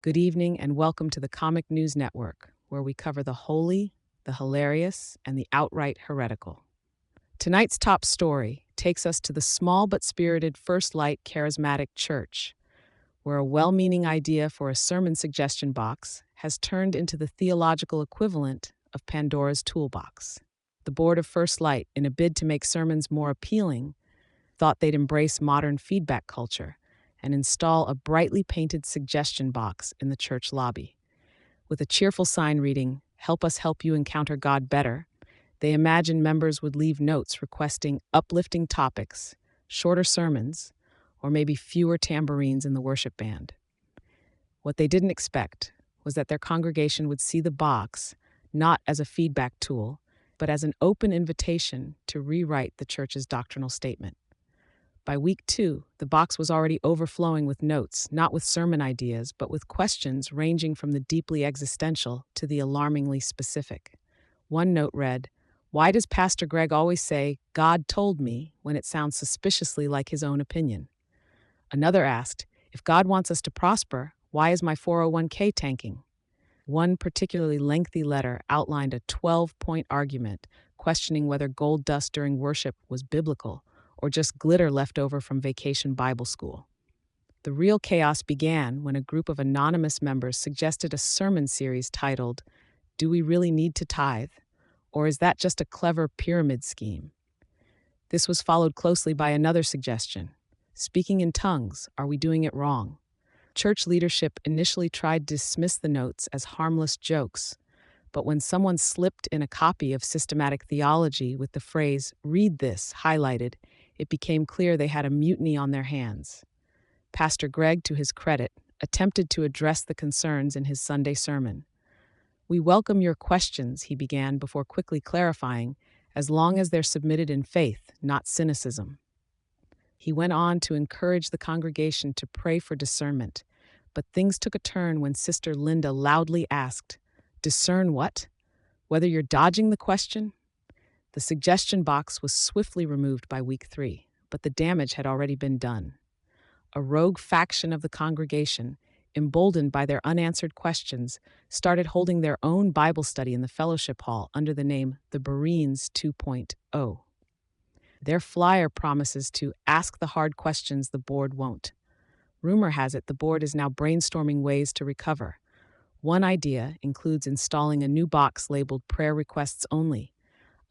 Good evening and welcome to the Comic News Network, where we cover the holy, the hilarious, and the outright heretical. Tonight's top story takes us to the small but spirited First Light Charismatic Church, where a well-meaning idea for a sermon suggestion box has turned into the theological equivalent of Pandora's Toolbox. The board of First Light, in a bid to make sermons more appealing, thought they'd embrace modern feedback culture and install a brightly painted suggestion box in the church lobby. With a cheerful sign reading, "Help us help you encounter God better," they imagined members would leave notes requesting uplifting topics, shorter sermons, or maybe fewer tambourines in the worship band. What they didn't expect was that their congregation would see the box not as a feedback tool, but as an open invitation to rewrite the church's doctrinal statement. By week 2, the box was already overflowing with notes, not with sermon ideas, but with questions ranging from the deeply existential to the alarmingly specific. One note read, "Why does Pastor Greg always say, 'God told me,' when it sounds suspiciously like his own opinion?" Another asked, "If God wants us to prosper, why is my 401k tanking?" One particularly lengthy letter outlined a 12-point argument questioning whether gold dust during worship was biblical or just glitter left over from vacation Bible school. The real chaos began when a group of anonymous members suggested a sermon series titled, "Do We Really Need to Tithe? Or Is That Just a Clever Pyramid Scheme?" This was followed closely by another suggestion, "Speaking in tongues, are we doing it wrong?" Church leadership initially tried to dismiss the notes as harmless jokes, but when someone slipped in a copy of Systematic Theology with the phrase, "Read this," highlighted, it became clear they had a mutiny on their hands. Pastor Greg, to his credit, attempted to address the concerns in his Sunday sermon. "We welcome your questions," he began before quickly clarifying, "as long as they're submitted in faith, not cynicism." He went on to encourage the congregation to pray for discernment, but things took a turn when Sister Linda loudly asked, "Discern what? Whether you're dodging the question?" The suggestion box was swiftly removed by week 3, but the damage had already been done. A rogue faction of the congregation, emboldened by their unanswered questions, started holding their own Bible study in the fellowship hall under the name the Bereans 2.0. Their flyer promises to ask the hard questions the board won't. Rumor has it the board is now brainstorming ways to recover. One idea includes installing a new box labeled prayer requests only.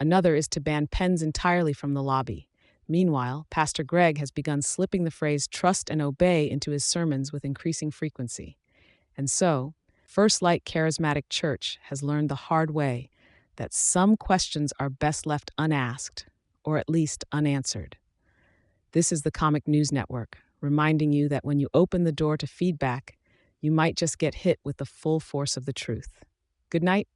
Another is to ban pens entirely from the lobby. Meanwhile, Pastor Greg has begun slipping the phrase "trust and obey" into his sermons with increasing frequency. And so, First Light Charismatic Church has learned the hard way that some questions are best left unasked, or at least unanswered. This is the Comic News Network, reminding you that when you open the door to feedback, you might just get hit with the full force of the truth. Good night.